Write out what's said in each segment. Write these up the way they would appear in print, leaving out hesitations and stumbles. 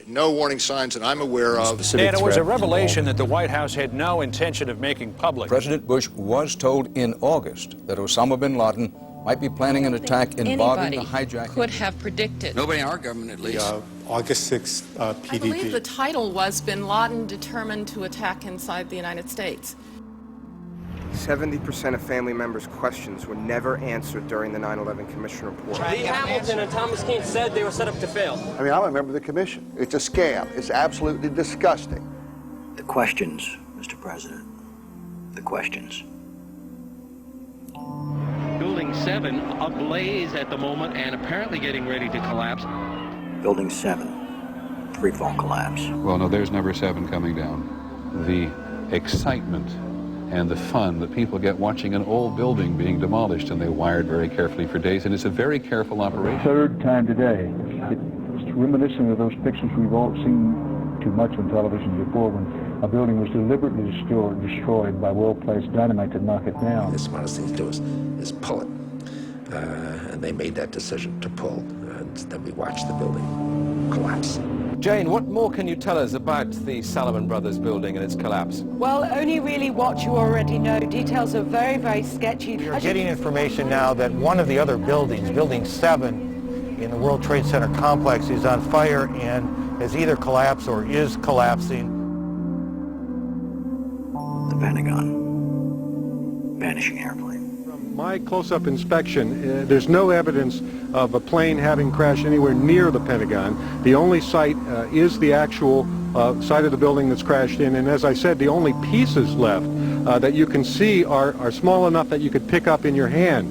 No warning signs that I'm aware of. And it was a revelation that the White House had no intention of making public. President Bush was told in August that Osama bin Laden might be planning an attack involving the hijacking. Could have predicted. Nobody in our government, at least. August 6th PDP. I believe the title was Bin Laden Determined to Attack Inside the United States. 70% of family members' questions were never answered during the 9/11 Commission report. Lee Hamilton and Thomas Keane said they were set up to fail. I mean, I'm a member of the commission. It's a scam. It's absolutely disgusting. The questions, Mr. President. The questions. Building 7 ablaze at the moment and apparently getting ready to collapse. Building 7, freefall collapse. Well, no, there's number 7 coming down. The excitement and the fun that people get watching an old building being demolished, and they wired very carefully for days, and it's a very careful operation. Third time today. It's reminiscent of those pictures we've all seen too much on television before, when a building was deliberately destroyed by well-placed dynamite to knock it down. The smartest thing to do is pull it. And they made that decision to pull, and then we watched the building collapse. Jane, what more can you tell us about the Salomon Brothers building and its collapse? Well, only really what you already know. Details are very, very sketchy. We're getting information now that one of the other buildings, Building 7 in the World Trade Center complex, is on fire and has either collapsed or is collapsing. The Pentagon. Vanishing airplane. From my close-up inspection, there's no evidence of a plane having crashed anywhere near the Pentagon. The only site is the actual site of the building that's crashed in, and as I said, the only pieces left that you can see are small enough that you could pick up in your hand.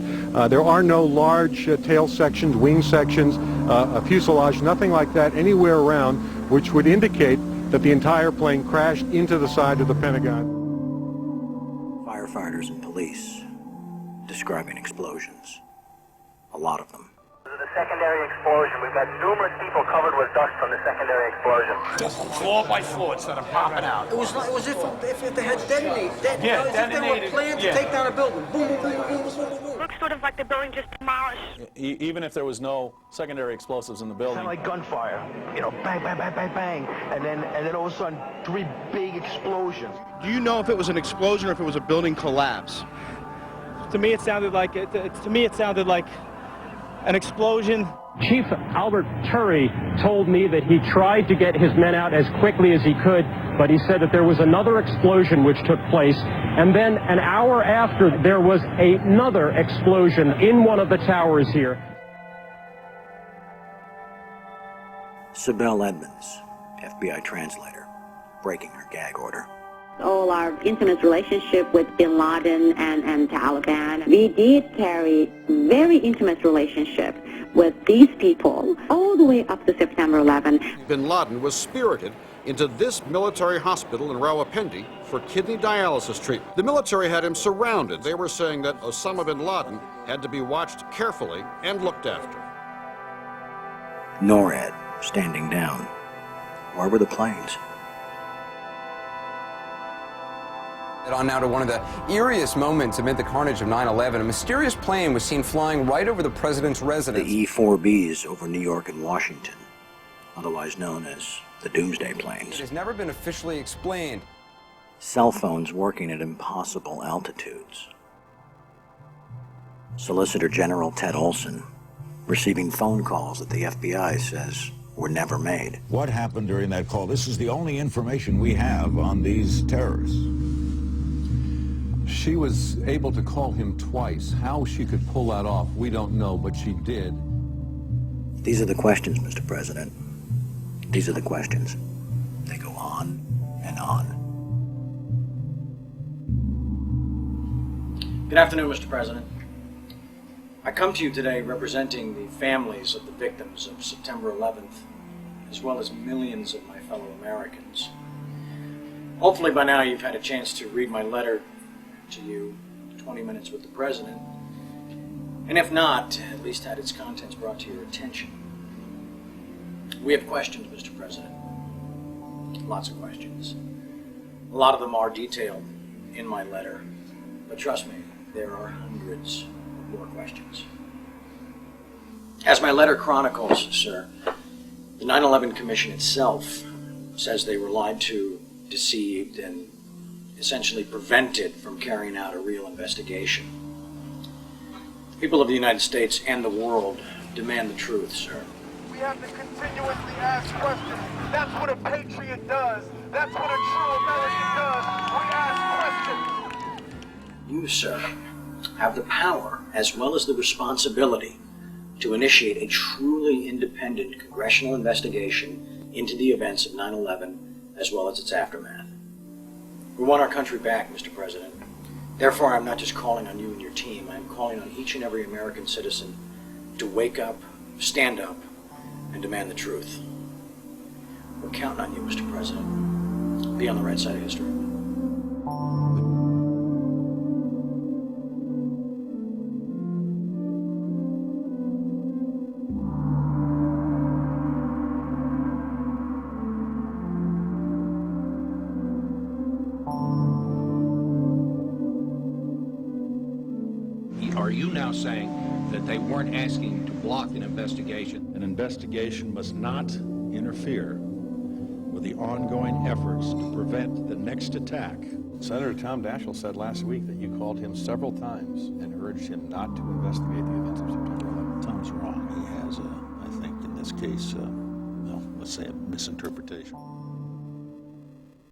There are no large tail sections, wing sections, a fuselage, nothing like that anywhere around, which would indicate that the entire plane crashed into the side of the Pentagon. Firefighters and police describing explosions. A lot of them. The secondary explosion. We've got numerous people covered with dust from the secondary explosion. Just floor by floor instead of popping out. It was if they had detonated. Yeah, if they were planned to take down a building. Boom, boom, boom, boom, boom, boom, boom. Looks sort of like the building just demolished. Even if there was no secondary explosives in the building. Kind of like gunfire. You know, bang, bang, bang, bang, bang. And then all of a sudden, 3 big explosions. Do you know if it was an explosion or if it was a building collapse? To me, it sounded like an explosion. Chief Albert Turry told me that he tried to get his men out as quickly as he could, but he said that there was another explosion which took place, and then an hour after there was another explosion in one of the towers here. Sibel Edmonds, FBI translator, breaking her gag order. All our intimate relationship with Bin Laden and Taliban. We did carry very intimate relationship with these people all the way up to September 11. Bin Laden was spirited into this military hospital in Rawalpindi for kidney dialysis treatment. The military had him surrounded. They were saying that Osama bin Laden had to be watched carefully and looked after. NORAD standing down. Where were the planes? On now to one of the eeriest moments amid the carnage of 9/11. A mysterious plane was seen flying right over the president's residence. The E-4Bs over New York and Washington, otherwise known as the Doomsday Planes. It has never been officially explained. Cell phones working at impossible altitudes. Solicitor General Ted Olson receiving phone calls that the FBI says were never made. What happened during that call? This is the only information we have on these terrorists. She was able to call him twice. How she could pull that off, we don't know, but she did. These are the questions, Mr. President. These are the questions. They go on and on. Good afternoon, Mr. President. I come to you today representing the families of the victims of September 11th, as well as millions of my fellow Americans. Hopefully by now you've had a chance to read my letter to you, 20 Minutes with the President, and if not, at least had its contents brought to your attention. We have questions, Mr. President. Lots of questions. A lot of them are detailed in my letter, but trust me, there are hundreds more questions. As my letter chronicles, sir, The 9/11 Commission itself says they were lied to, deceived, and essentially prevented from carrying out a real investigation. The people of the United States and the world demand the truth, sir. We have to continuously ask questions. That's what a patriot does. That's what a true American does. We ask questions. You, sir, have the power as well as the responsibility to initiate a truly independent congressional investigation into the events of 9/11 as well as its aftermath. We want our country back, Mr. President. Therefore, I'm not just calling on you and your team. I'm calling on each and every American citizen to wake up, stand up, and demand the truth. We're counting on you, Mr. President. Be on the right side of history. Are you now saying that they weren't asking to block an investigation? An investigation must not interfere with the ongoing efforts to prevent the next attack. Senator Tom Daschle said last week that you called him several times and urged him not to investigate the events of September 11th. Tom's wrong. He has, I think, in this case, let's say a misinterpretation.